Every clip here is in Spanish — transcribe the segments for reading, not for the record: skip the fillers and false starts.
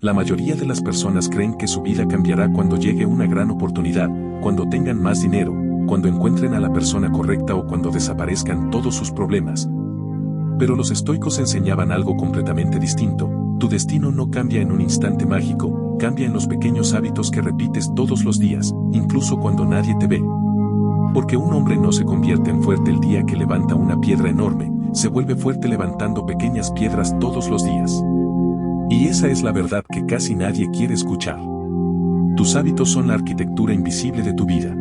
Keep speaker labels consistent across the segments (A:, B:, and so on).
A: La mayoría de las personas creen que su vida cambiará cuando llegue una gran oportunidad, cuando tengan más dinero, cuando encuentren a la persona correcta o cuando desaparezcan todos sus problemas. Pero los estoicos enseñaban algo completamente distinto. Tu destino no cambia en un instante mágico, cambia en los pequeños hábitos que repites todos los días, incluso cuando nadie te ve. Porque un hombre no se convierte en fuerte el día que levanta una piedra enorme, se vuelve fuerte levantando pequeñas piedras todos los días. Y esa es la verdad que casi nadie quiere escuchar. Tus hábitos son la arquitectura invisible de tu vida.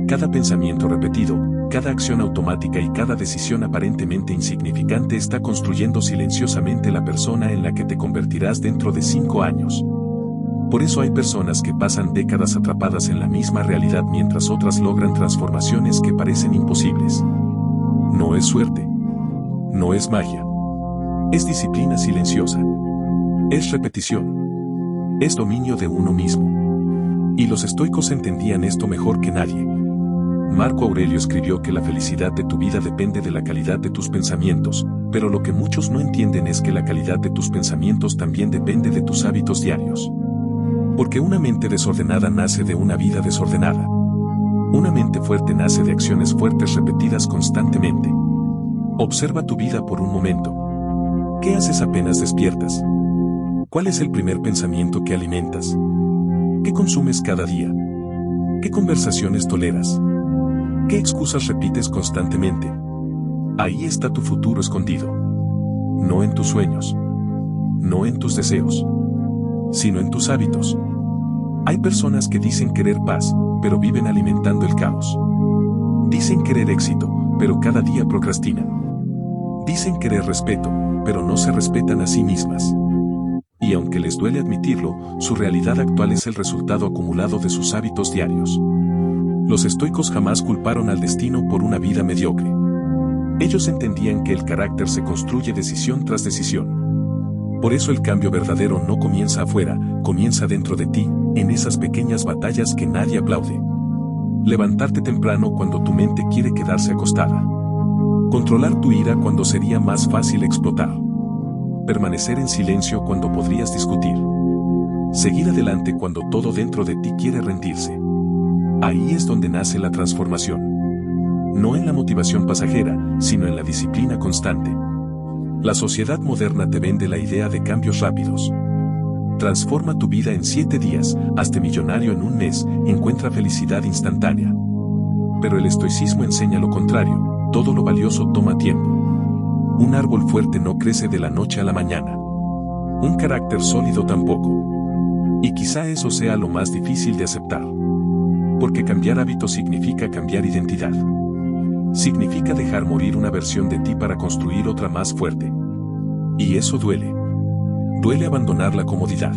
A: Cada pensamiento repetido, cada acción automática y cada decisión aparentemente insignificante está construyendo silenciosamente la persona en la que te convertirás dentro de 5 años. Por eso hay personas que pasan décadas atrapadas en la misma realidad mientras otras logran transformaciones que parecen imposibles. No es suerte. No es magia. Es disciplina silenciosa. Es repetición. Es dominio de uno mismo. Y los estoicos entendían esto mejor que nadie. Marco Aurelio escribió que la felicidad de tu vida depende de la calidad de tus pensamientos, pero lo que muchos no entienden es que la calidad de tus pensamientos también depende de tus hábitos diarios. Porque una mente desordenada nace de una vida desordenada. Una mente fuerte nace de acciones fuertes repetidas constantemente. Observa tu vida por un momento. ¿Qué haces apenas despiertas? ¿Cuál es el primer pensamiento que alimentas? ¿Qué consumes cada día? ¿Qué conversaciones toleras? ¿Qué excusas repites constantemente? Ahí está tu futuro escondido. No en tus sueños. No en tus deseos. Sino en tus hábitos. Hay personas que dicen querer paz, pero viven alimentando el caos. Dicen querer éxito, pero cada día procrastinan. Dicen querer respeto, pero no se respetan a sí mismas. Y aunque les duele admitirlo, su realidad actual es el resultado acumulado de sus hábitos diarios. Los estoicos jamás culparon al destino por una vida mediocre. Ellos entendían que el carácter se construye decisión tras decisión. Por eso el cambio verdadero no comienza afuera, comienza dentro de ti, en esas pequeñas batallas que nadie aplaude. Levantarte temprano cuando tu mente quiere quedarse acostada. Controlar tu ira cuando sería más fácil explotar. Permanecer en silencio cuando podrías discutir. Seguir adelante cuando todo dentro de ti quiere rendirse. Ahí es donde nace la transformación. No en la motivación pasajera, sino en la disciplina constante. La sociedad moderna te vende la idea de cambios rápidos. Transforma tu vida en 7 días, hazte millonario en un mes, encuentra felicidad instantánea. Pero el estoicismo enseña lo contrario, todo lo valioso toma tiempo. Un árbol fuerte no crece de la noche a la mañana. Un carácter sólido tampoco. Y quizá eso sea lo más difícil de aceptar. Porque cambiar hábitos significa cambiar identidad. Significa dejar morir una versión de ti para construir otra más fuerte. Y eso duele. Duele abandonar la comodidad.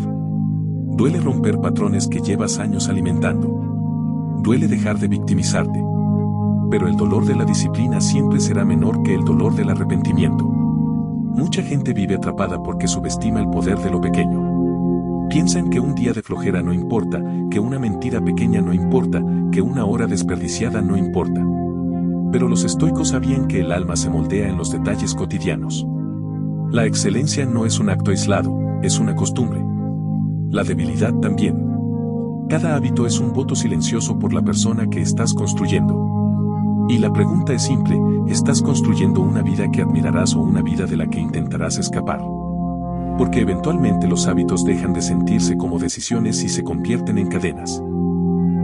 A: Duele romper patrones que llevas años alimentando. Duele dejar de victimizarte. Pero el dolor de la disciplina siempre será menor que el dolor del arrepentimiento. Mucha gente vive atrapada porque subestima el poder de lo pequeño. Piensan que un día de flojera no importa, que una mentira pequeña no importa, que una hora desperdiciada no importa. Pero los estoicos sabían que el alma se moldea en los detalles cotidianos. La excelencia no es un acto aislado, es una costumbre. La debilidad también. Cada hábito es un voto silencioso por la persona que estás construyendo. Y la pregunta es simple, ¿estás construyendo una vida que admirarás o una vida de la que intentarás escapar? Porque eventualmente los hábitos dejan de sentirse como decisiones y se convierten en cadenas.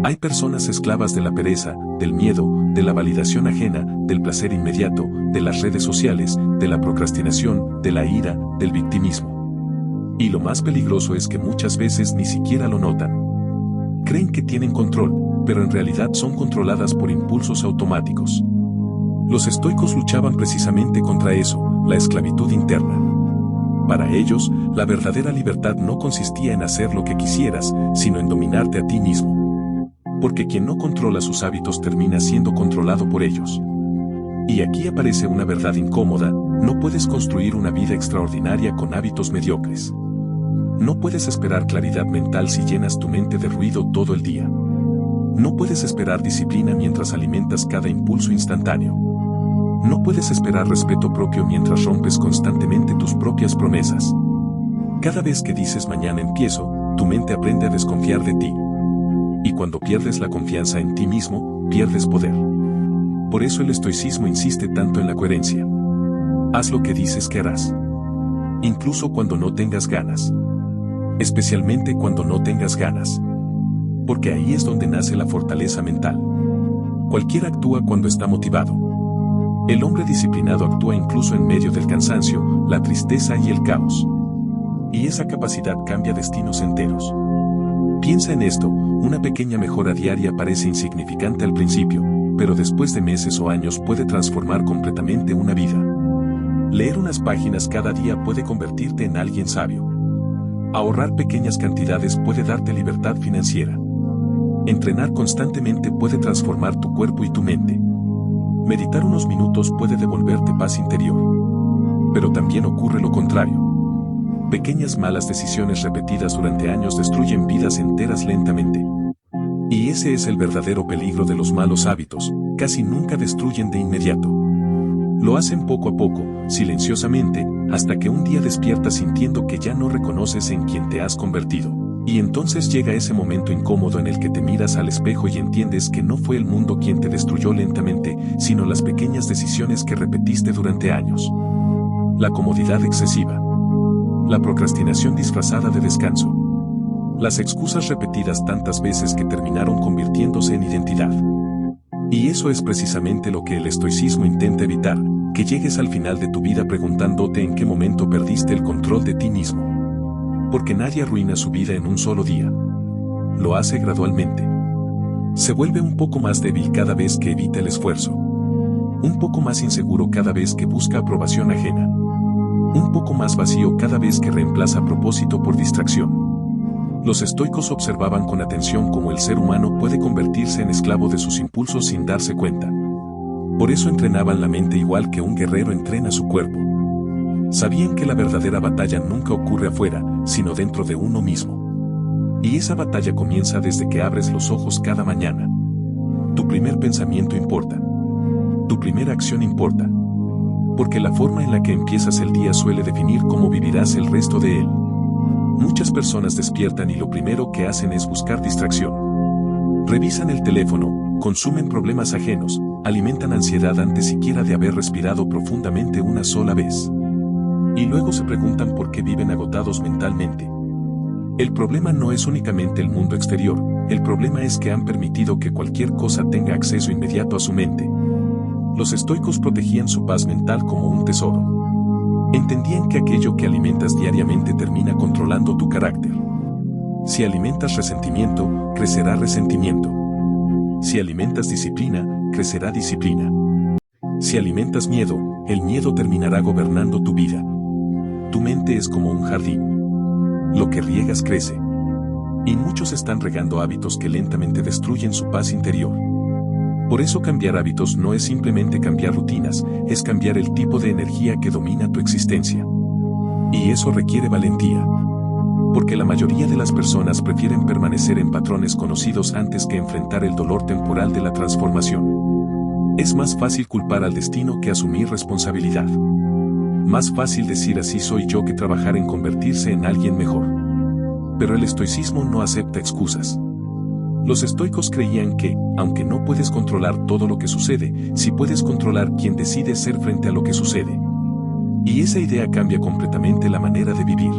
A: Hay personas esclavas de la pereza, del miedo, de la validación ajena, del placer inmediato, de las redes sociales, de la procrastinación, de la ira, del victimismo. Y lo más peligroso es que muchas veces ni siquiera lo notan. Creen que tienen control, pero en realidad son controladas por impulsos automáticos. Los estoicos luchaban precisamente contra eso, la esclavitud interna. Para ellos, la verdadera libertad no consistía en hacer lo que quisieras, sino en dominarte a ti mismo. Porque quien no controla sus hábitos termina siendo controlado por ellos. Y aquí aparece una verdad incómoda, no puedes construir una vida extraordinaria con hábitos mediocres. No puedes esperar claridad mental si llenas tu mente de ruido todo el día. No puedes esperar disciplina mientras alimentas cada impulso instantáneo. No puedes esperar respeto propio mientras rompes constantemente tus propias promesas. Cada vez que dices mañana empiezo, tu mente aprende a desconfiar de ti. Y cuando pierdes la confianza en ti mismo, pierdes poder. Por eso el estoicismo insiste tanto en la coherencia. Haz lo que dices que harás. Incluso cuando no tengas ganas. Especialmente cuando no tengas ganas. Porque ahí es donde nace la fortaleza mental. Cualquiera actúa cuando está motivado. El hombre disciplinado actúa incluso en medio del cansancio, la tristeza y el caos. Y esa capacidad cambia destinos enteros. Piensa en esto, una pequeña mejora diaria parece insignificante al principio, pero después de meses o años puede transformar completamente una vida. Leer unas páginas cada día puede convertirte en alguien sabio. Ahorrar pequeñas cantidades puede darte libertad financiera. Entrenar constantemente puede transformar tu cuerpo y tu mente. Meditar unos minutos puede devolverte paz interior. Pero también ocurre lo contrario. Pequeñas malas decisiones repetidas durante años destruyen vidas enteras lentamente. Y ese es el verdadero peligro de los malos hábitos, casi nunca destruyen de inmediato. Lo hacen poco a poco, silenciosamente, hasta que un día despiertas sintiendo que ya no reconoces en quién te has convertido. Y entonces llega ese momento incómodo en el que te miras al espejo y entiendes que no fue el mundo quien te destruyó lentamente, sino las pequeñas decisiones que repetiste durante años. La comodidad excesiva. La procrastinación disfrazada de descanso. Las excusas repetidas tantas veces que terminaron convirtiéndose en identidad. Y eso es precisamente lo que el estoicismo intenta evitar, que llegues al final de tu vida preguntándote en qué momento perdiste el control de ti mismo. Porque nadie arruina su vida en un solo día. Lo hace gradualmente. Se vuelve un poco más débil cada vez que evita el esfuerzo. Un poco más inseguro cada vez que busca aprobación ajena. Un poco más vacío cada vez que reemplaza propósito por distracción. Los estoicos observaban con atención cómo el ser humano puede convertirse en esclavo de sus impulsos sin darse cuenta. Por eso entrenaban la mente igual que un guerrero entrena su cuerpo. Sabían que la verdadera batalla nunca ocurre afuera, sino dentro de uno mismo. Y esa batalla comienza desde que abres los ojos cada mañana. Tu primer pensamiento importa. Tu primera acción importa. Porque la forma en la que empiezas el día suele definir cómo vivirás el resto de él. Muchas personas despiertan y lo primero que hacen es buscar distracción. Revisan el teléfono, consumen problemas ajenos, alimentan ansiedad antes siquiera de haber respirado profundamente una sola vez. Y luego se preguntan por qué viven agotados mentalmente. El problema no es únicamente el mundo exterior, el problema es que han permitido que cualquier cosa tenga acceso inmediato a su mente. Los estoicos protegían su paz mental como un tesoro. Entendían que aquello que alimentas diariamente termina controlando tu carácter. Si alimentas resentimiento, crecerá resentimiento. Si alimentas disciplina, crecerá disciplina. Si alimentas miedo, el miedo terminará gobernando tu vida. Tu mente es como un jardín. Lo que riegas crece. Y muchos están regando hábitos que lentamente destruyen su paz interior. Por eso cambiar hábitos no es simplemente cambiar rutinas, es cambiar el tipo de energía que domina tu existencia. Y eso requiere valentía. Porque la mayoría de las personas prefieren permanecer en patrones conocidos antes que enfrentar el dolor temporal de la transformación. Es más fácil culpar al destino que asumir responsabilidad. Más fácil decir así soy yo que trabajar en convertirse en alguien mejor. Pero el estoicismo no acepta excusas. Los estoicos creían que, aunque no puedes controlar todo lo que sucede, sí puedes controlar quién decide ser frente a lo que sucede. Y esa idea cambia completamente la manera de vivir.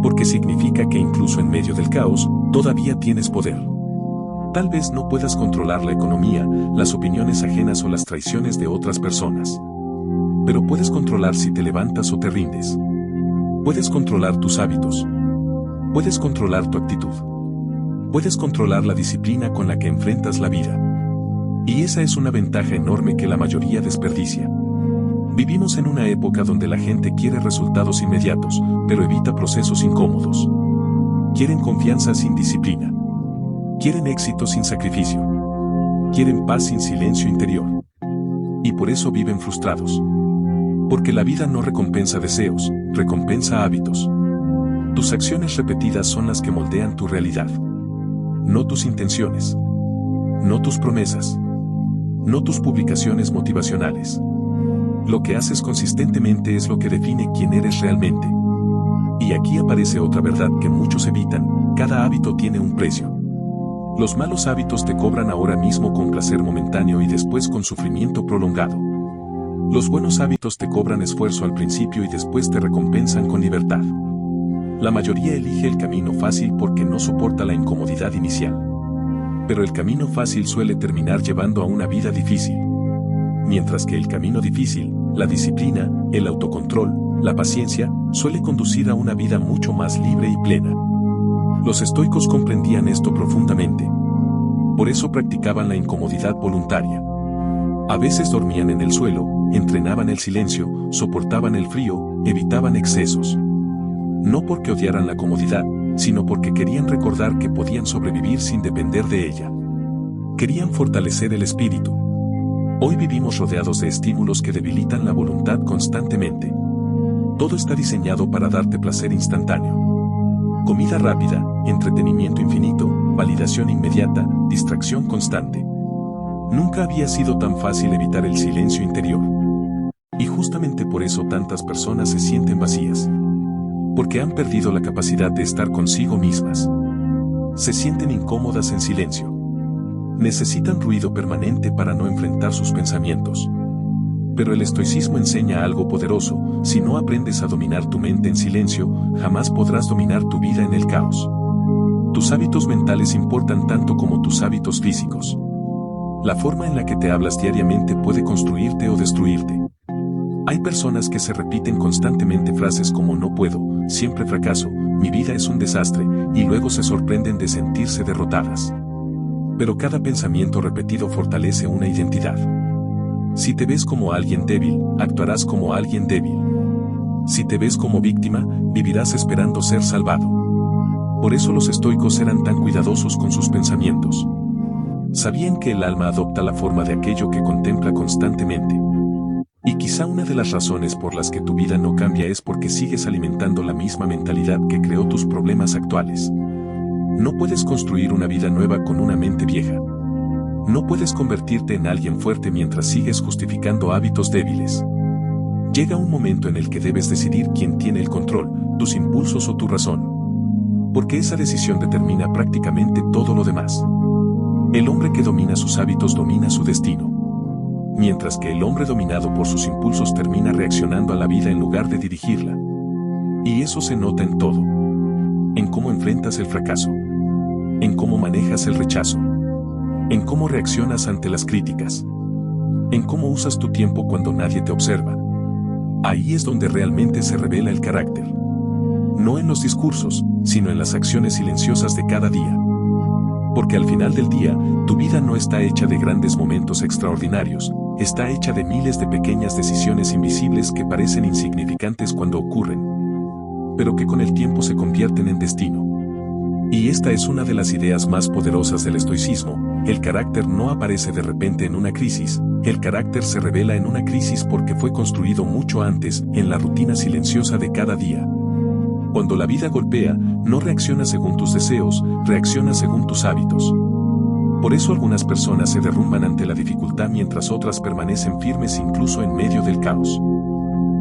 A: Porque significa que incluso en medio del caos, todavía tienes poder. Tal vez no puedas controlar la economía, las opiniones ajenas o las traiciones de otras personas. Pero puedes controlar si te levantas o te rindes. Puedes controlar tus hábitos. Puedes controlar tu actitud. Puedes controlar la disciplina con la que enfrentas la vida. Y esa es una ventaja enorme que la mayoría desperdicia. Vivimos en una época donde la gente quiere resultados inmediatos, pero evita procesos incómodos. Quieren confianza sin disciplina. Quieren éxito sin sacrificio. Quieren paz sin silencio interior. Y por eso viven frustrados. Porque la vida no recompensa deseos, recompensa hábitos. Tus acciones repetidas son las que moldean tu realidad. No tus intenciones. No tus promesas. No tus publicaciones motivacionales. Lo que haces consistentemente es lo que define quién eres realmente. Y aquí aparece otra verdad que muchos evitan: cada hábito tiene un precio. Los malos hábitos te cobran ahora mismo con placer momentáneo y después con sufrimiento prolongado. Los buenos hábitos te cobran esfuerzo al principio y después te recompensan con libertad. La mayoría elige el camino fácil porque no soporta la incomodidad inicial. Pero el camino fácil suele terminar llevando a una vida difícil. Mientras que el camino difícil, la disciplina, el autocontrol, la paciencia, suele conducir a una vida mucho más libre y plena. Los estoicos comprendían esto profundamente. Por eso practicaban la incomodidad voluntaria. A veces dormían en el suelo, entrenaban el silencio, soportaban el frío, evitaban excesos. No porque odiaran la comodidad, sino porque querían recordar que podían sobrevivir sin depender de ella. Querían fortalecer el espíritu. Hoy vivimos rodeados de estímulos que debilitan la voluntad constantemente. Todo está diseñado para darte placer instantáneo. Comida rápida, entretenimiento infinito, validación inmediata, distracción constante. Nunca había sido tan fácil evitar el silencio interior. Y justamente por eso tantas personas se sienten vacías. Porque han perdido la capacidad de estar consigo mismas. Se sienten incómodas en silencio. Necesitan ruido permanente para no enfrentar sus pensamientos. Pero el estoicismo enseña algo poderoso: si no aprendes a dominar tu mente en silencio, jamás podrás dominar tu vida en el caos. Tus hábitos mentales importan tanto como tus hábitos físicos. La forma en la que te hablas diariamente puede construirte o destruirte. Hay personas que se repiten constantemente frases como "no puedo", "siempre fracaso", "mi vida es un desastre", y luego se sorprenden de sentirse derrotadas. Pero cada pensamiento repetido fortalece una identidad. Si te ves como alguien débil, actuarás como alguien débil. Si te ves como víctima, vivirás esperando ser salvado. Por eso los estoicos eran tan cuidadosos con sus pensamientos. Sabían que el alma adopta la forma de aquello que contempla constantemente. Y quizá una de las razones por las que tu vida no cambia es porque sigues alimentando la misma mentalidad que creó tus problemas actuales. No puedes construir una vida nueva con una mente vieja. No puedes convertirte en alguien fuerte mientras sigues justificando hábitos débiles. Llega un momento en el que debes decidir quién tiene el control, tus impulsos o tu razón. Porque esa decisión determina prácticamente todo lo demás. El hombre que domina sus hábitos domina su destino. Mientras que el hombre dominado por sus impulsos termina reaccionando a la vida en lugar de dirigirla. Y eso se nota en todo. En cómo enfrentas el fracaso. En cómo manejas el rechazo. En cómo reaccionas ante las críticas. En cómo usas tu tiempo cuando nadie te observa. Ahí es donde realmente se revela el carácter. No en los discursos, sino en las acciones silenciosas de cada día. Porque al final del día, tu vida no está hecha de grandes momentos extraordinarios, está hecha de miles de pequeñas decisiones invisibles que parecen insignificantes cuando ocurren, pero que con el tiempo se convierten en destino. Y esta es una de las ideas más poderosas del estoicismo: el carácter no aparece de repente en una crisis, el carácter se revela en una crisis porque fue construido mucho antes, en la rutina silenciosa de cada día. Cuando la vida golpea, no reacciona según tus deseos, reacciona según tus hábitos. Por eso algunas personas se derrumban ante la dificultad mientras otras permanecen firmes incluso en medio del caos.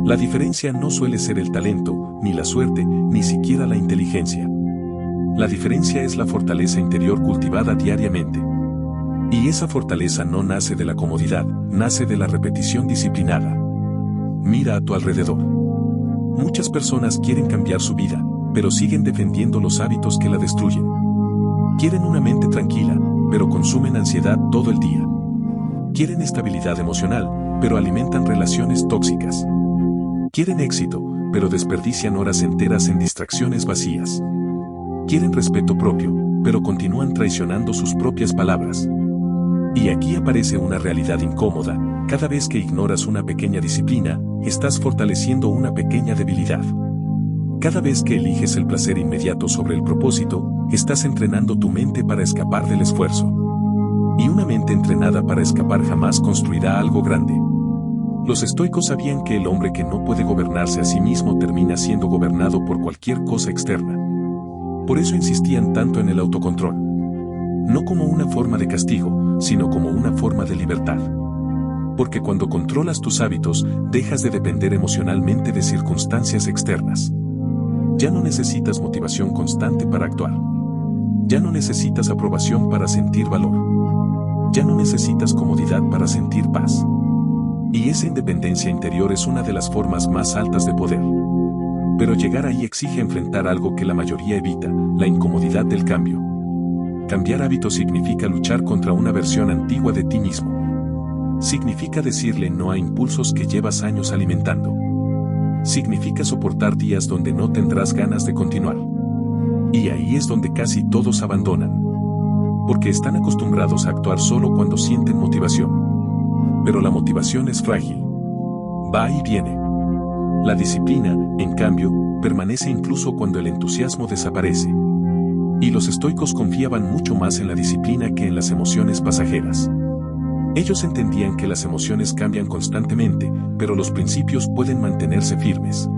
A: La diferencia no suele ser el talento, ni la suerte, ni siquiera la inteligencia. La diferencia es la fortaleza interior cultivada diariamente. Y esa fortaleza no nace de la comodidad, nace de la repetición disciplinada. Mira a tu alrededor. Muchas personas quieren cambiar su vida, pero siguen defendiendo los hábitos que la destruyen. Quieren una mente tranquila, pero consumen ansiedad todo el día. Quieren estabilidad emocional, pero alimentan relaciones tóxicas. Quieren éxito, pero desperdician horas enteras en distracciones vacías. Quieren respeto propio, pero continúan traicionando sus propias palabras. Y aquí aparece una realidad incómoda: cada vez que ignoras una pequeña disciplina, estás fortaleciendo una pequeña debilidad. Cada vez que eliges el placer inmediato sobre el propósito, estás entrenando tu mente para escapar del esfuerzo. Y una mente entrenada para escapar jamás construirá algo grande. Los estoicos sabían que el hombre que no puede gobernarse a sí mismo termina siendo gobernado por cualquier cosa externa. Por eso insistían tanto en el autocontrol. No como una forma de castigo, sino como una forma de libertad. Porque cuando controlas tus hábitos, dejas de depender emocionalmente de circunstancias externas. Ya no necesitas motivación constante para actuar. Ya no necesitas aprobación para sentir valor. Ya no necesitas comodidad para sentir paz. Y esa independencia interior es una de las formas más altas de poder. Pero llegar ahí exige enfrentar algo que la mayoría evita, la incomodidad del cambio. Cambiar hábitos significa luchar contra una versión antigua de ti mismo. Significa decirle no a impulsos que llevas años alimentando. Significa soportar días donde no tendrás ganas de continuar. Y ahí es donde casi todos abandonan. Porque están acostumbrados a actuar solo cuando sienten motivación. Pero la motivación es frágil. Va y viene. La disciplina, en cambio, permanece incluso cuando el entusiasmo desaparece. Y los estoicos confiaban mucho más en la disciplina que en las emociones pasajeras. Ellos entendían que las emociones cambian constantemente, pero los principios pueden mantenerse firmes.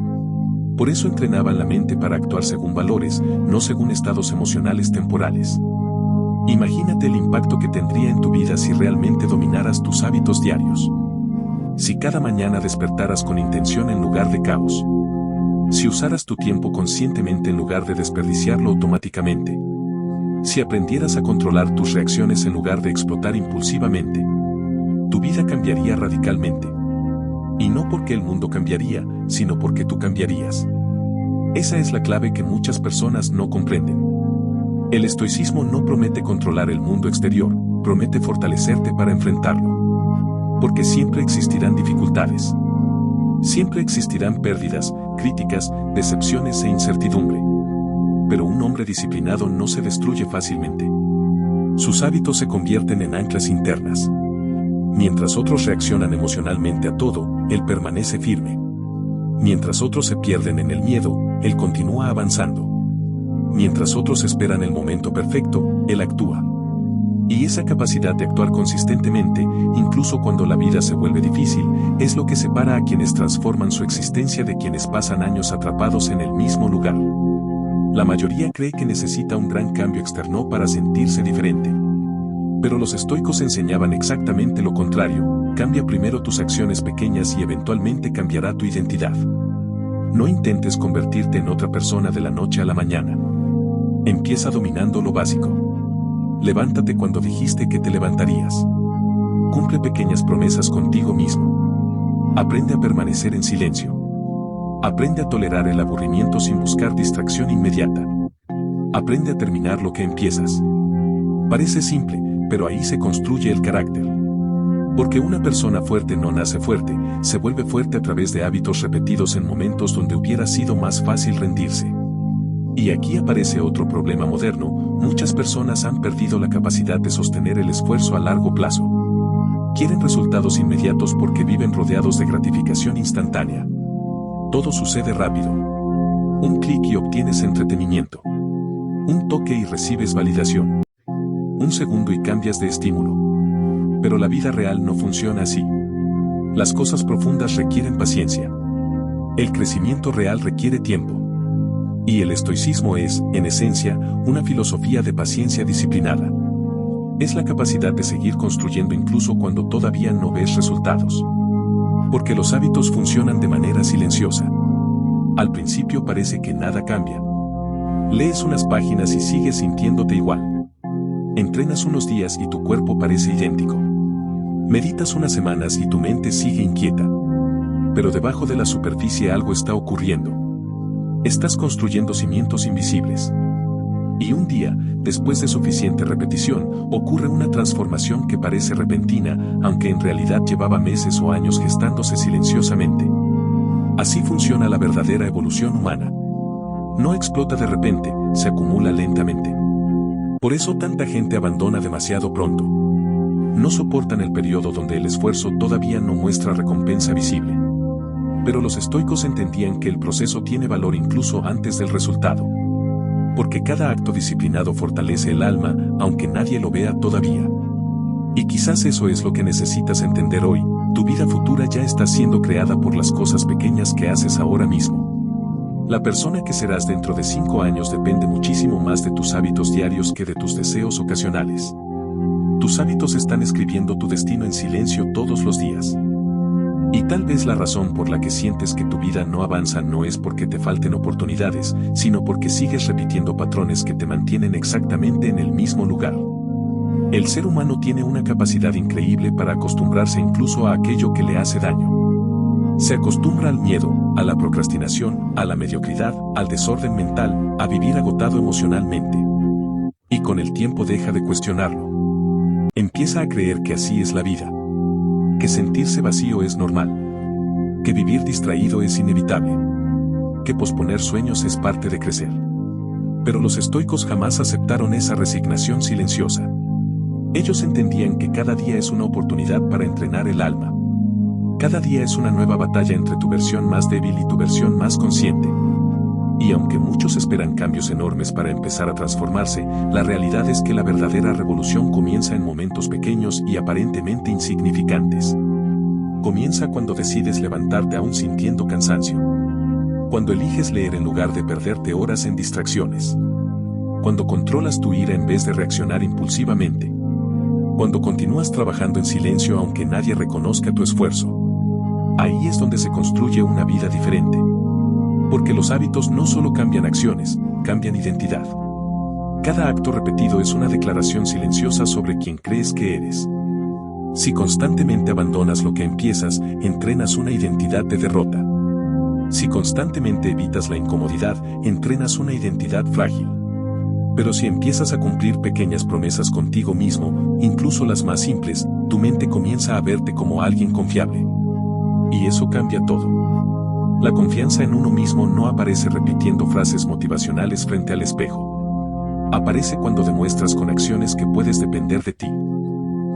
A: Por eso entrenaban la mente para actuar según valores, no según estados emocionales temporales. Imagínate el impacto que tendría en tu vida si realmente dominaras tus hábitos diarios. Si cada mañana despertaras con intención en lugar de caos. Si usaras tu tiempo conscientemente en lugar de desperdiciarlo automáticamente. Si aprendieras a controlar tus reacciones en lugar de explotar impulsivamente. Tu vida cambiaría radicalmente. Y no porque el mundo cambiaría, sino porque tú cambiarías. Esa es la clave que muchas personas no comprenden. El estoicismo no promete controlar el mundo exterior, promete fortalecerte para enfrentarlo. Porque siempre existirán dificultades. Siempre existirán pérdidas, críticas, decepciones e incertidumbre. Pero un hombre disciplinado no se destruye fácilmente. Sus hábitos se convierten en anclas internas. Mientras otros reaccionan emocionalmente a todo, él permanece firme. Mientras otros se pierden en el miedo, él continúa avanzando. Mientras otros esperan el momento perfecto, él actúa. Y esa capacidad de actuar consistentemente, incluso cuando la vida se vuelve difícil, es lo que separa a quienes transforman su existencia de quienes pasan años atrapados en el mismo lugar. La mayoría cree que necesita un gran cambio externo para sentirse diferente. Pero los estoicos enseñaban exactamente lo contrario: cambia primero tus acciones pequeñas y eventualmente cambiará tu identidad. No intentes convertirte en otra persona de la noche a la mañana. Empieza dominando lo básico. Levántate cuando dijiste que te levantarías. Cumple pequeñas promesas contigo mismo. Aprende a permanecer en silencio. Aprende a tolerar el aburrimiento sin buscar distracción inmediata. Aprende a terminar lo que empiezas. Parece simple, pero ahí se construye el carácter. Porque una persona fuerte no nace fuerte, se vuelve fuerte a través de hábitos repetidos en momentos donde hubiera sido más fácil rendirse. Y aquí aparece otro problema moderno: muchas personas han perdido la capacidad de sostener el esfuerzo a largo plazo. Quieren resultados inmediatos porque viven rodeados de gratificación instantánea. Todo sucede rápido. Un clic y obtienes entretenimiento. Un toque y recibes validación. Un segundo y cambias de estímulo. Pero la vida real no funciona así. Las cosas profundas requieren paciencia. El crecimiento real requiere tiempo. Y el estoicismo es, en esencia, una filosofía de paciencia disciplinada. Es la capacidad de seguir construyendo incluso cuando todavía no ves resultados. Porque los hábitos funcionan de manera silenciosa. Al principio parece que nada cambia. Lees unas páginas y sigues sintiéndote igual. Entrenas unos días y tu cuerpo parece idéntico. Meditas unas semanas y tu mente sigue inquieta. Pero debajo de la superficie algo está ocurriendo. Estás construyendo cimientos invisibles. Y un día, después de suficiente repetición, ocurre una transformación que parece repentina, aunque en realidad llevaba meses o años gestándose silenciosamente. Así funciona la verdadera evolución humana. No explota de repente, se acumula lentamente. Por eso tanta gente abandona demasiado pronto. No soportan el periodo donde el esfuerzo todavía no muestra recompensa visible. Pero los estoicos entendían que el proceso tiene valor incluso antes del resultado. Porque cada acto disciplinado fortalece el alma, aunque nadie lo vea todavía. Y quizás eso es lo que necesitas entender hoy: tu vida futura ya está siendo creada por las cosas pequeñas que haces ahora mismo. La persona que serás dentro de 5 años depende muchísimo más de tus hábitos diarios que de tus deseos ocasionales. Tus hábitos están escribiendo tu destino en silencio todos los días. Y tal vez la razón por la que sientes que tu vida no avanza no es porque te falten oportunidades, sino porque sigues repitiendo patrones que te mantienen exactamente en el mismo lugar. El ser humano tiene una capacidad increíble para acostumbrarse incluso a aquello que le hace daño. Se acostumbra al miedo, a la procrastinación, a la mediocridad, al desorden mental, a vivir agotado emocionalmente. Y con el tiempo deja de cuestionarlo. Empieza a creer que así es la vida. Que sentirse vacío es normal. Que vivir distraído es inevitable. Que posponer sueños es parte de crecer. Pero los estoicos jamás aceptaron esa resignación silenciosa. Ellos entendían que cada día es una oportunidad para entrenar el alma. Cada día es una nueva batalla entre tu versión más débil y tu versión más consciente. Y aunque muchos esperan cambios enormes para empezar a transformarse, la realidad es que la verdadera revolución comienza en momentos pequeños y aparentemente insignificantes. Comienza cuando decides levantarte aún sintiendo cansancio. Cuando eliges leer en lugar de perderte horas en distracciones. Cuando controlas tu ira en vez de reaccionar impulsivamente. Cuando continúas trabajando en silencio aunque nadie reconozca tu esfuerzo. Ahí es donde se construye una vida diferente. Porque los hábitos no solo cambian acciones, cambian identidad. Cada acto repetido es una declaración silenciosa sobre quién crees que eres. Si constantemente abandonas lo que empiezas, entrenas una identidad de derrota. Si constantemente evitas la incomodidad, entrenas una identidad frágil. Pero si empiezas a cumplir pequeñas promesas contigo mismo, incluso las más simples, tu mente comienza a verte como alguien confiable. Y eso cambia todo. La confianza en uno mismo no aparece repitiendo frases motivacionales frente al espejo. Aparece cuando demuestras con acciones que puedes depender de ti.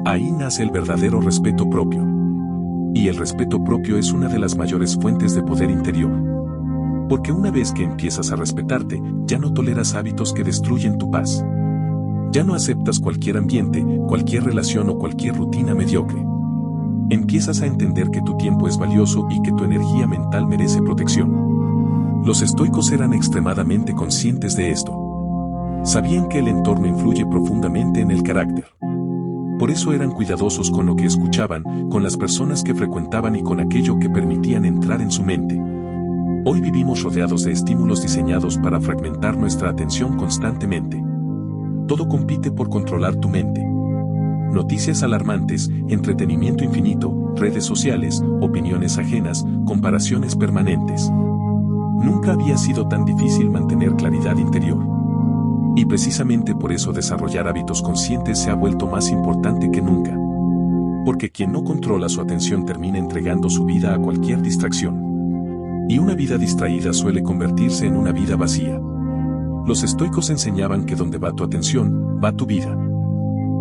A: Ahí nace el verdadero respeto propio. Y el respeto propio es una de las mayores fuentes de poder interior. Porque una vez que empiezas a respetarte, ya no toleras hábitos que destruyen tu paz. Ya no aceptas cualquier ambiente, cualquier relación o cualquier rutina mediocre. Empiezas a entender que tu tiempo es valioso y que tu energía mental merece protección. Los estoicos eran extremadamente conscientes de esto. Sabían que el entorno influye profundamente en el carácter. Por eso eran cuidadosos con lo que escuchaban, con las personas que frecuentaban y con aquello que permitían entrar en su mente. Hoy vivimos rodeados de estímulos diseñados para fragmentar nuestra atención constantemente. Todo compite por controlar tu mente. Noticias alarmantes, entretenimiento infinito, redes sociales, opiniones ajenas, comparaciones permanentes. Nunca había sido tan difícil mantener claridad interior. Y precisamente por eso desarrollar hábitos conscientes se ha vuelto más importante que nunca. Porque quien no controla su atención termina entregando su vida a cualquier distracción. Y una vida distraída suele convertirse en una vida vacía. Los estoicos enseñaban que donde va tu atención, va tu vida.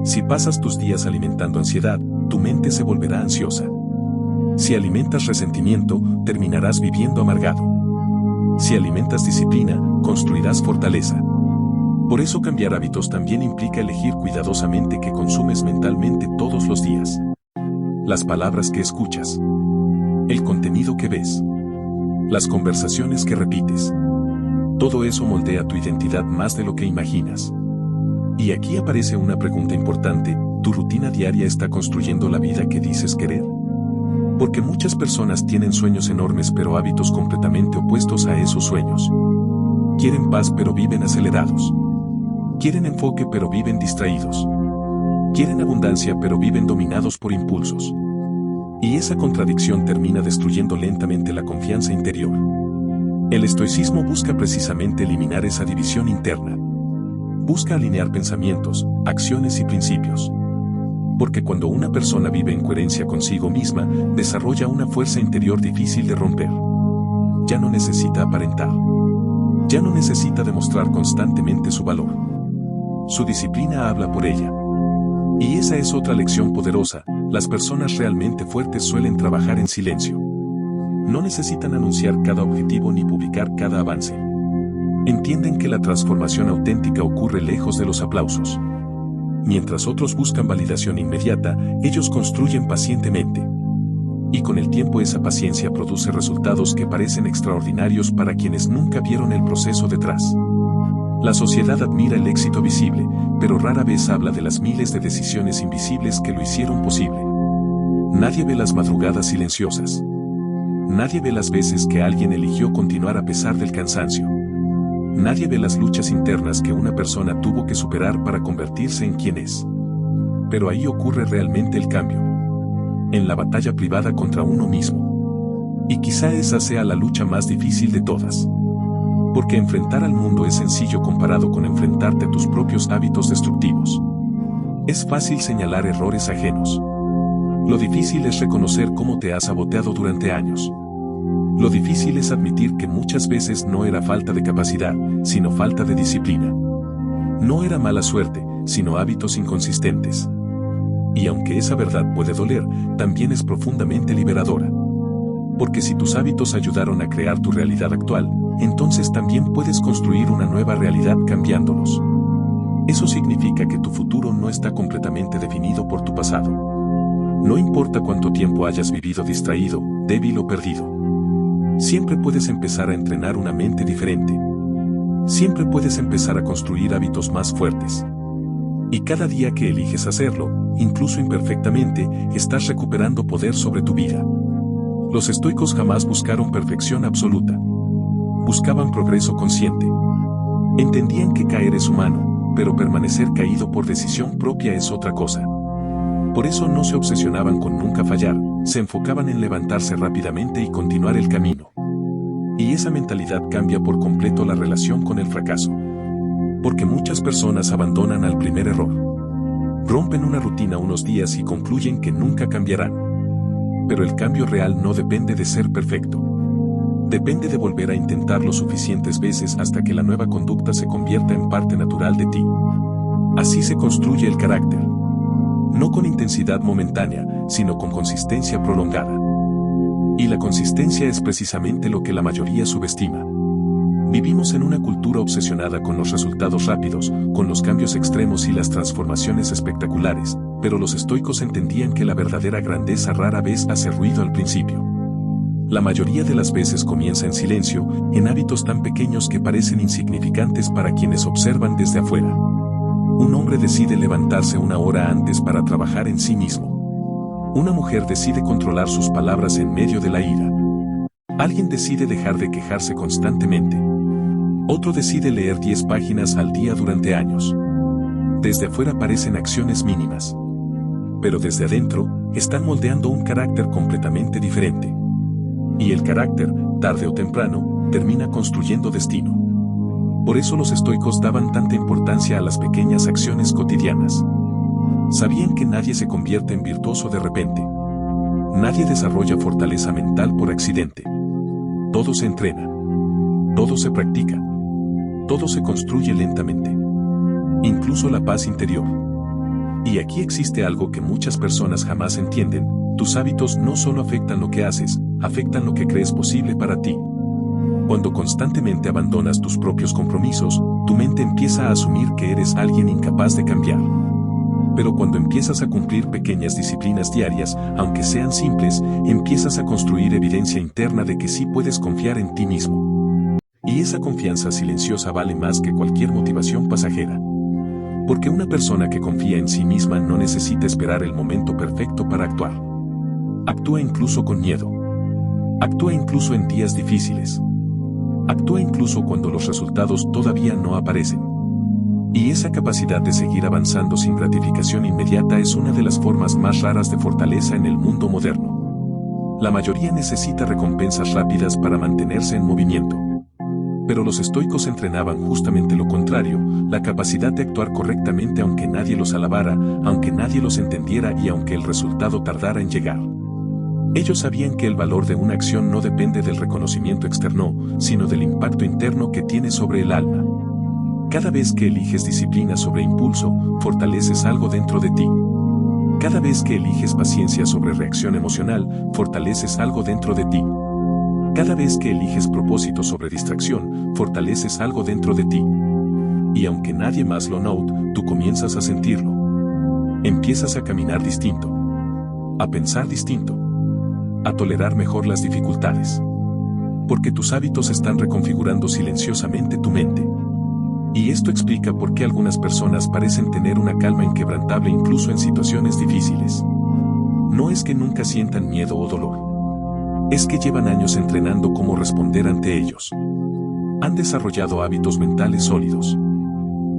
A: Si pasas tus días alimentando ansiedad, tu mente se volverá ansiosa. Si alimentas resentimiento, terminarás viviendo amargado. Si alimentas disciplina, construirás fortaleza. Por eso cambiar hábitos también implica elegir cuidadosamente qué consumes mentalmente todos los días. Las palabras que escuchas. El contenido que ves. Las conversaciones que repites. Todo eso moldea tu identidad más de lo que imaginas. Y aquí aparece una pregunta importante, ¿tu rutina diaria está construyendo la vida que dices querer? Porque muchas personas tienen sueños enormes pero hábitos completamente opuestos a esos sueños. Quieren paz pero viven acelerados. Quieren enfoque pero viven distraídos. Quieren abundancia pero viven dominados por impulsos. Y esa contradicción termina destruyendo lentamente la confianza interior. El estoicismo busca precisamente eliminar esa división interna. Busca alinear pensamientos, acciones y principios. Porque cuando una persona vive en coherencia consigo misma, desarrolla una fuerza interior difícil de romper. Ya no necesita aparentar. Ya no necesita demostrar constantemente su valor. Su disciplina habla por ella. Y esa es otra lección poderosa, las personas realmente fuertes suelen trabajar en silencio. No necesitan anunciar cada objetivo ni publicar cada avance. Entienden que la transformación auténtica ocurre lejos de los aplausos. Mientras otros buscan validación inmediata, ellos construyen pacientemente. Y con el tiempo esa paciencia produce resultados que parecen extraordinarios para quienes nunca vieron el proceso detrás. La sociedad admira el éxito visible, pero rara vez habla de las miles de decisiones invisibles que lo hicieron posible. Nadie ve las madrugadas silenciosas. Nadie ve las veces que alguien eligió continuar a pesar del cansancio. Nadie ve las luchas internas que una persona tuvo que superar para convertirse en quien es. Pero ahí ocurre realmente el cambio. En la batalla privada contra uno mismo. Y quizá esa sea la lucha más difícil de todas. Porque enfrentar al mundo es sencillo comparado con enfrentarte a tus propios hábitos destructivos. Es fácil señalar errores ajenos. Lo difícil es reconocer cómo te has saboteado durante años. Lo difícil es admitir que muchas veces no era falta de capacidad, sino falta de disciplina. No era mala suerte, sino hábitos inconsistentes. Y aunque esa verdad puede doler, también es profundamente liberadora. Porque si tus hábitos ayudaron a crear tu realidad actual, entonces también puedes construir una nueva realidad cambiándolos. Eso significa que tu futuro no está completamente definido por tu pasado. No importa cuánto tiempo hayas vivido distraído, débil o perdido. Siempre puedes empezar a entrenar una mente diferente. Siempre puedes empezar a construir hábitos más fuertes. Y cada día que eliges hacerlo, incluso imperfectamente, estás recuperando poder sobre tu vida. Los estoicos jamás buscaron perfección absoluta. Buscaban progreso consciente. Entendían que caer es humano, pero permanecer caído por decisión propia es otra cosa. Por eso no se obsesionaban con nunca fallar, se enfocaban en levantarse rápidamente y continuar el camino. Y esa mentalidad cambia por completo la relación con el fracaso. Porque muchas personas abandonan al primer error. Rompen una rutina unos días y concluyen que nunca cambiarán. Pero el cambio real no depende de ser perfecto. Depende de volver a intentarlo suficientes veces hasta que la nueva conducta se convierta en parte natural de ti. Así se construye el carácter. No con intensidad momentánea, sino con consistencia prolongada. Y la consistencia es precisamente lo que la mayoría subestima. Vivimos en una cultura obsesionada con los resultados rápidos, con los cambios extremos y las transformaciones espectaculares, pero los estoicos entendían que la verdadera grandeza rara vez hace ruido al principio. La mayoría de las veces comienza en silencio, en hábitos tan pequeños que parecen insignificantes para quienes observan desde afuera. Un hombre decide levantarse una hora antes para trabajar en sí mismo. Una mujer decide controlar sus palabras en medio de la ira. Alguien decide dejar de quejarse constantemente. Otro decide leer 10 páginas al día durante años. Desde afuera parecen acciones mínimas. Pero desde adentro, están moldeando un carácter completamente diferente. Y el carácter, tarde o temprano, termina construyendo destino. Por eso los estoicos daban tanta importancia a las pequeñas acciones cotidianas. Sabían que nadie se convierte en virtuoso de repente. Nadie desarrolla fortaleza mental por accidente. Todo se entrena. Todo se practica. Todo se construye lentamente. Incluso la paz interior. Y aquí existe algo que muchas personas jamás entienden: tus hábitos no solo afectan lo que haces, afectan lo que crees posible para ti. Cuando constantemente abandonas tus propios compromisos, tu mente empieza a asumir que eres alguien incapaz de cambiar. Pero cuando empiezas a cumplir pequeñas disciplinas diarias, aunque sean simples, empiezas a construir evidencia interna de que sí puedes confiar en ti mismo. Y esa confianza silenciosa vale más que cualquier motivación pasajera. Porque una persona que confía en sí misma no necesita esperar el momento perfecto para actuar. Actúa incluso con miedo. Actúa incluso en días difíciles. Actúa incluso cuando los resultados todavía no aparecen. Y esa capacidad de seguir avanzando sin gratificación inmediata es una de las formas más raras de fortaleza en el mundo moderno. La mayoría necesita recompensas rápidas para mantenerse en movimiento. Pero los estoicos entrenaban justamente lo contrario, la capacidad de actuar correctamente aunque nadie los alabara, aunque nadie los entendiera y aunque el resultado tardara en llegar. Ellos sabían que el valor de una acción no depende del reconocimiento externo, sino del impacto interno que tiene sobre el alma. Cada vez que eliges disciplina sobre impulso, fortaleces algo dentro de ti. Cada vez que eliges paciencia sobre reacción emocional, fortaleces algo dentro de ti. Cada vez que eliges propósito sobre distracción, fortaleces algo dentro de ti. Y aunque nadie más lo note, tú comienzas a sentirlo. Empiezas a caminar distinto. A pensar distinto. A tolerar mejor las dificultades. Porque tus hábitos están reconfigurando silenciosamente tu mente. Y esto explica por qué algunas personas parecen tener una calma inquebrantable incluso en situaciones difíciles. No es que nunca sientan miedo o dolor. Es que llevan años entrenando cómo responder ante ellos. Han desarrollado hábitos mentales sólidos.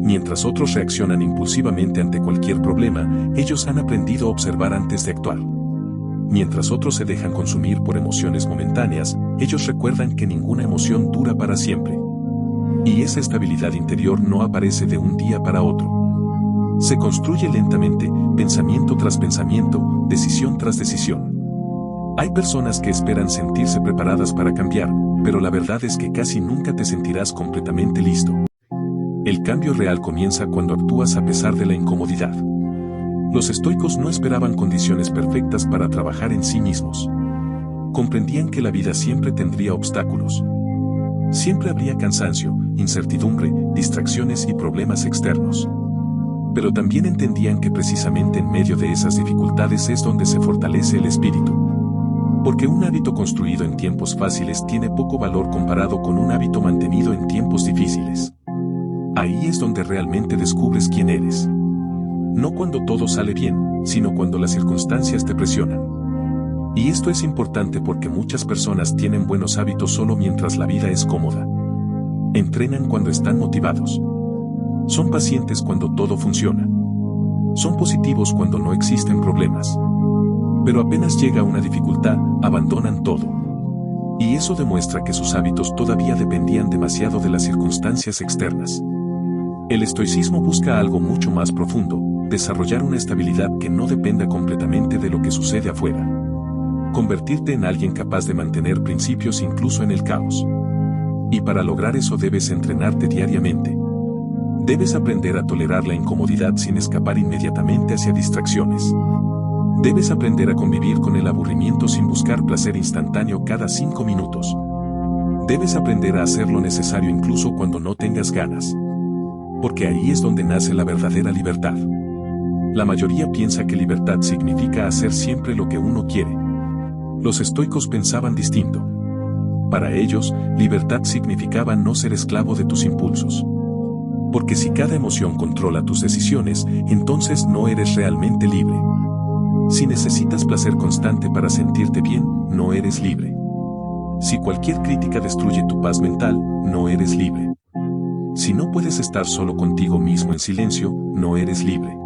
A: Mientras otros reaccionan impulsivamente ante cualquier problema, ellos han aprendido a observar antes de actuar. Mientras otros se dejan consumir por emociones momentáneas, ellos recuerdan que ninguna emoción dura para siempre. Y esa estabilidad interior no aparece de un día para otro. Se construye lentamente, pensamiento tras pensamiento, decisión tras decisión. Hay personas que esperan sentirse preparadas para cambiar, pero la verdad es que casi nunca te sentirás completamente listo. El cambio real comienza cuando actúas a pesar de la incomodidad. Los estoicos no esperaban condiciones perfectas para trabajar en sí mismos. Comprendían que la vida siempre tendría obstáculos. Siempre habría cansancio, incertidumbre, distracciones y problemas externos. Pero también entendían que precisamente en medio de esas dificultades es donde se fortalece el espíritu. Porque un hábito construido en tiempos fáciles tiene poco valor comparado con un hábito mantenido en tiempos difíciles. Ahí es donde realmente descubres quién eres. No cuando todo sale bien, sino cuando las circunstancias te presionan. Y esto es importante porque muchas personas tienen buenos hábitos solo mientras la vida es cómoda. Entrenan cuando están motivados. Son pacientes cuando todo funciona. Son positivos cuando no existen problemas. Pero apenas llega una dificultad, abandonan todo. Y eso demuestra que sus hábitos todavía dependían demasiado de las circunstancias externas. El estoicismo busca algo mucho más profundo, desarrollar una estabilidad que no dependa completamente de lo que sucede afuera. Convertirte en alguien capaz de mantener principios incluso en el caos. Y para lograr eso debes entrenarte diariamente. Debes aprender a tolerar la incomodidad sin escapar inmediatamente hacia distracciones. Debes aprender a convivir con el aburrimiento sin buscar placer instantáneo cada 5 minutos. Debes aprender a hacer lo necesario incluso cuando no tengas ganas. Porque ahí es donde nace la verdadera libertad. La mayoría piensa que libertad significa hacer siempre lo que uno quiere. Los estoicos pensaban distinto. Para ellos, libertad significaba no ser esclavo de tus impulsos. Porque si cada emoción controla tus decisiones, entonces no eres realmente libre. Si necesitas placer constante para sentirte bien, no eres libre. Si cualquier crítica destruye tu paz mental, no eres libre. Si no puedes estar solo contigo mismo en silencio, no eres libre.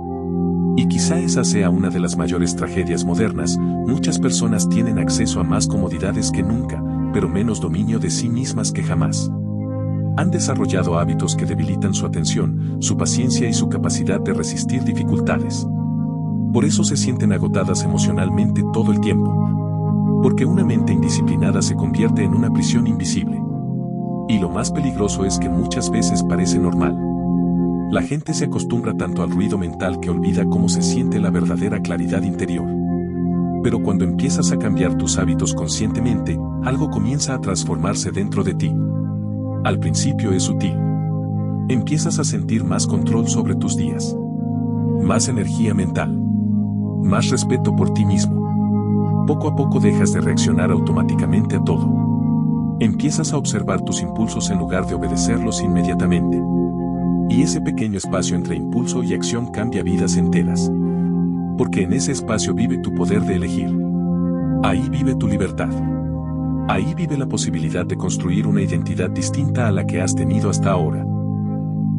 A: Y quizá esa sea una de las mayores tragedias modernas. Muchas personas tienen acceso a más comodidades que nunca, pero menos dominio de sí mismas que jamás. Han desarrollado hábitos que debilitan su atención, su paciencia y su capacidad de resistir dificultades. Por eso se sienten agotadas emocionalmente todo el tiempo. Porque una mente indisciplinada se convierte en una prisión invisible. Y lo más peligroso es que muchas veces parece normal. La gente se acostumbra tanto al ruido mental que olvida cómo se siente la verdadera claridad interior. Pero cuando empiezas a cambiar tus hábitos conscientemente, algo comienza a transformarse dentro de ti. Al principio es sutil. Empiezas a sentir más control sobre tus días. Más energía mental. Más respeto por ti mismo. Poco a poco dejas de reaccionar automáticamente a todo. Empiezas a observar tus impulsos en lugar de obedecerlos inmediatamente. Y ese pequeño espacio entre impulso y acción cambia vidas enteras. Porque en ese espacio vive tu poder de elegir. Ahí vive tu libertad. Ahí vive la posibilidad de construir una identidad distinta a la que has tenido hasta ahora.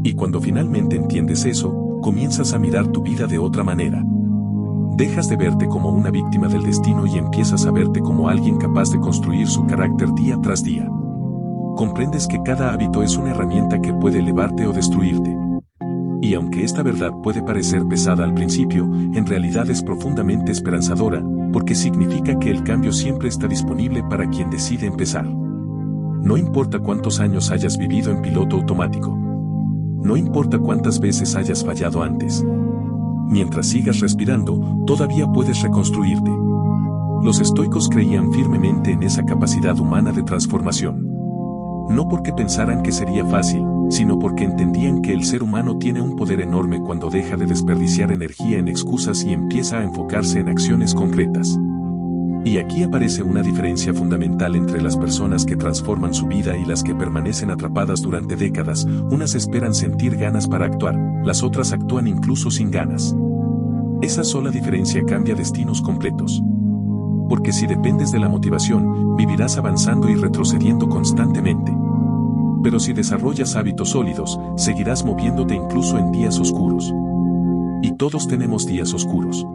A: Y cuando finalmente entiendes eso, comienzas a mirar tu vida de otra manera. Dejas de verte como una víctima del destino y empiezas a verte como alguien capaz de construir su carácter día tras día. Comprendes que cada hábito es una herramienta que puede elevarte o destruirte. Y aunque esta verdad puede parecer pesada al principio, en realidad es profundamente esperanzadora, porque significa que el cambio siempre está disponible para quien decide empezar. No importa cuántos años hayas vivido en piloto automático. No importa cuántas veces hayas fallado antes. Mientras sigas respirando, todavía puedes reconstruirte. Los estoicos creían firmemente en esa capacidad humana de transformación. No porque pensaran que sería fácil, sino porque entendían que el ser humano tiene un poder enorme cuando deja de desperdiciar energía en excusas y empieza a enfocarse en acciones concretas. Y aquí aparece una diferencia fundamental entre las personas que transforman su vida y las que permanecen atrapadas durante décadas. Unas esperan sentir ganas para actuar, las otras actúan incluso sin ganas. Esa sola diferencia cambia destinos completos. Porque si dependes de la motivación, vivirás avanzando y retrocediendo constantemente. Pero si desarrollas hábitos sólidos, seguirás moviéndote incluso en días oscuros. Y todos tenemos días oscuros.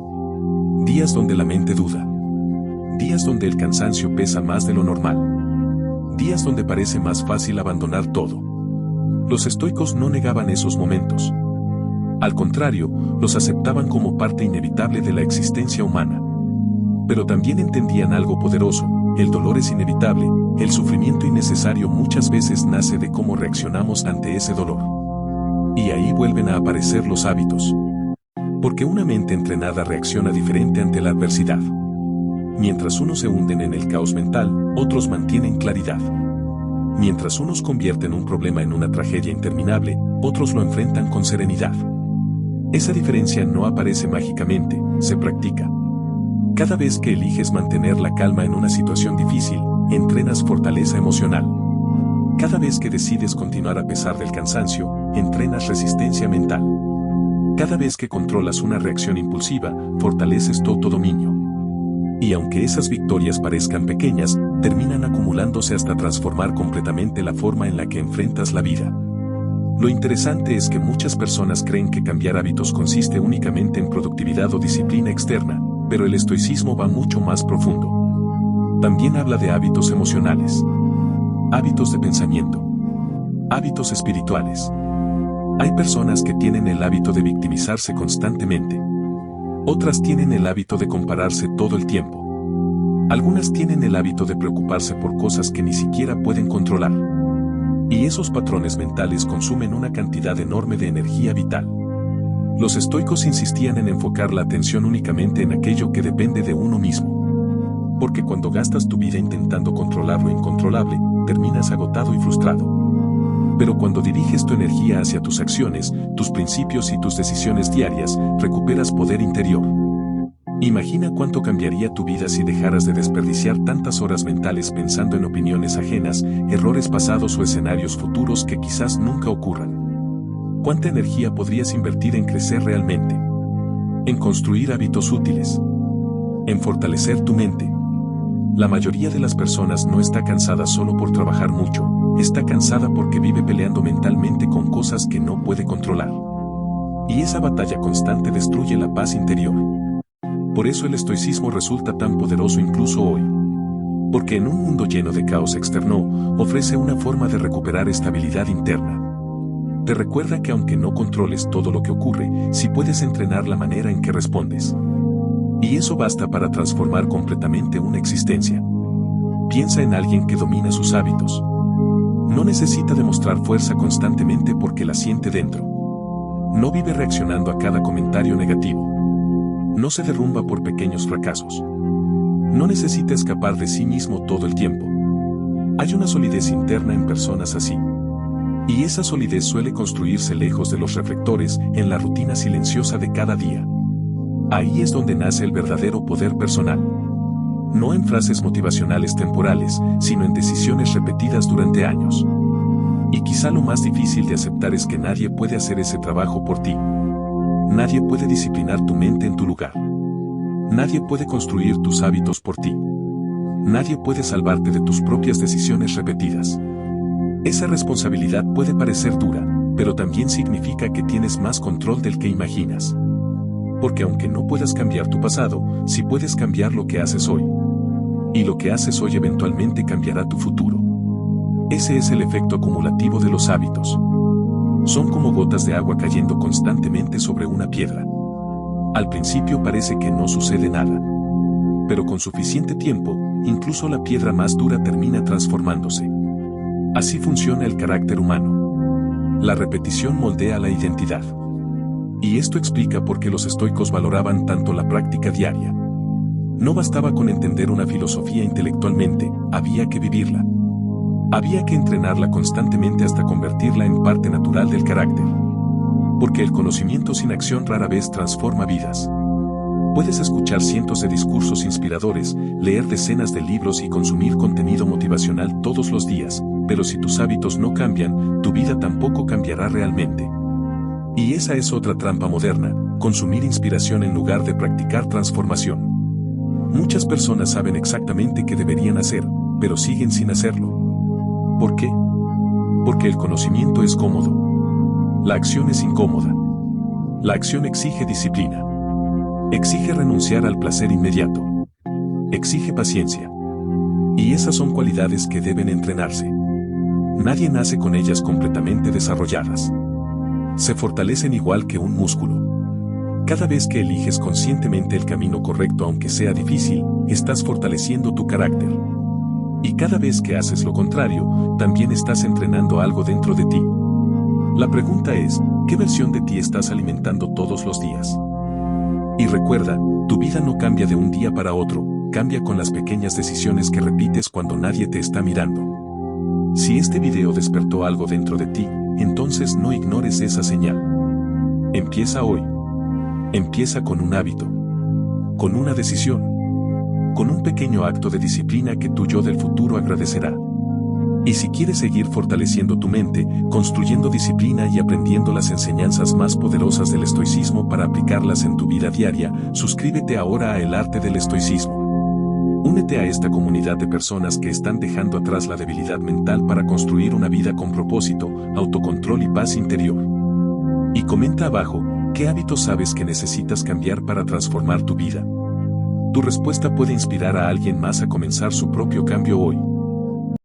A: Días donde la mente duda. Días donde el cansancio pesa más de lo normal. Días donde parece más fácil abandonar todo. Los estoicos no negaban esos momentos. Al contrario, los aceptaban como parte inevitable de la existencia humana. Pero también entendían algo poderoso: el dolor es inevitable, el sufrimiento innecesario muchas veces nace de cómo reaccionamos ante ese dolor. Y ahí vuelven a aparecer los hábitos. Porque una mente entrenada reacciona diferente ante la adversidad. Mientras unos se hunden en el caos mental, otros mantienen claridad. Mientras unos convierten un problema en una tragedia interminable, otros lo enfrentan con serenidad. Esa diferencia no aparece mágicamente, se practica. Cada vez que eliges mantener la calma en una situación difícil, entrenas fortaleza emocional. Cada vez que decides continuar a pesar del cansancio, entrenas resistencia mental. Cada vez que controlas una reacción impulsiva, fortaleces tu autodominio. Y aunque esas victorias parezcan pequeñas, terminan acumulándose hasta transformar completamente la forma en la que enfrentas la vida. Lo interesante es que muchas personas creen que cambiar hábitos consiste únicamente en productividad o disciplina externa, pero el estoicismo va mucho más profundo. También habla de hábitos emocionales, hábitos de pensamiento, hábitos espirituales. Hay personas que tienen el hábito de victimizarse constantemente. Otras tienen el hábito de compararse todo el tiempo. Algunas tienen el hábito de preocuparse por cosas que ni siquiera pueden controlar. Y esos patrones mentales consumen una cantidad enorme de energía vital. Los estoicos insistían en enfocar la atención únicamente en aquello que depende de uno mismo. Porque cuando gastas tu vida intentando controlar lo incontrolable, terminas agotado y frustrado. Pero cuando diriges tu energía hacia tus acciones, tus principios y tus decisiones diarias, recuperas poder interior. Imagina cuánto cambiaría tu vida si dejaras de desperdiciar tantas horas mentales pensando en opiniones ajenas, errores pasados o escenarios futuros que quizás nunca ocurran. ¿Cuánta energía podrías invertir en crecer realmente? En construir hábitos útiles. En fortalecer tu mente. La mayoría de las personas no está cansada solo por trabajar mucho, está cansada porque vive peleando mentalmente con cosas que no puede controlar. Y esa batalla constante destruye la paz interior. Por eso el estoicismo resulta tan poderoso incluso hoy. Porque en un mundo lleno de caos externo, ofrece una forma de recuperar estabilidad interna. Te recuerda que aunque no controles todo lo que ocurre, sí puedes entrenar la manera en que respondes. Y eso basta para transformar completamente una existencia. Piensa en alguien que domina sus hábitos. No necesita demostrar fuerza constantemente porque la siente dentro. No vive reaccionando a cada comentario negativo. No se derrumba por pequeños fracasos. No necesita escapar de sí mismo todo el tiempo. Hay una solidez interna en personas así. Y esa solidez suele construirse lejos de los reflectores, en la rutina silenciosa de cada día. Ahí es donde nace el verdadero poder personal. No en frases motivacionales temporales, sino en decisiones repetidas durante años. Y quizá lo más difícil de aceptar es que nadie puede hacer ese trabajo por ti. Nadie puede disciplinar tu mente en tu lugar. Nadie puede construir tus hábitos por ti. Nadie puede salvarte de tus propias decisiones repetidas. Esa responsabilidad puede parecer dura, pero también significa que tienes más control del que imaginas. Porque aunque no puedas cambiar tu pasado, sí puedes cambiar lo que haces hoy. Y lo que haces hoy eventualmente cambiará tu futuro. Ese es el efecto acumulativo de los hábitos. Son como gotas de agua cayendo constantemente sobre una piedra. Al principio parece que no sucede nada. Pero con suficiente tiempo, incluso la piedra más dura termina transformándose. Así funciona el carácter humano. La repetición moldea la identidad. Y esto explica por qué los estoicos valoraban tanto la práctica diaria. No bastaba con entender una filosofía intelectualmente, había que vivirla. Había que entrenarla constantemente hasta convertirla en parte natural del carácter. Porque el conocimiento sin acción rara vez transforma vidas. Puedes escuchar cientos de discursos inspiradores, leer decenas de libros y consumir contenido motivacional todos los días, pero si tus hábitos no cambian, tu vida tampoco cambiará realmente. Y esa es otra trampa moderna, consumir inspiración en lugar de practicar transformación. Muchas personas saben exactamente qué deberían hacer, pero siguen sin hacerlo. ¿Por qué? Porque el conocimiento es cómodo. La acción es incómoda. La acción exige disciplina. Exige renunciar al placer inmediato. Exige paciencia. Y esas son cualidades que deben entrenarse. Nadie nace con ellas completamente desarrolladas. Se fortalecen igual que un músculo. Cada vez que eliges conscientemente el camino correcto aunque sea difícil, estás fortaleciendo tu carácter. Y cada vez que haces lo contrario, también estás entrenando algo dentro de ti. La pregunta es, ¿qué versión de ti estás alimentando todos los días? Y recuerda, tu vida no cambia de un día para otro, cambia con las pequeñas decisiones que repites cuando nadie te está mirando. Si este video despertó algo dentro de ti, entonces no ignores esa señal. Empieza hoy. Empieza con un hábito. Con una decisión. Con un pequeño acto de disciplina que tu yo del futuro agradecerá. Y si quieres seguir fortaleciendo tu mente, construyendo disciplina y aprendiendo las enseñanzas más poderosas del estoicismo para aplicarlas en tu vida diaria, suscríbete ahora a El Arte del Estoicismo. Únete a esta comunidad de personas que están dejando atrás la debilidad mental para construir una vida con propósito, autocontrol y paz interior. Y comenta abajo, ¿qué hábitos sabes que necesitas cambiar para transformar tu vida? Tu respuesta puede inspirar a alguien más a comenzar su propio cambio hoy.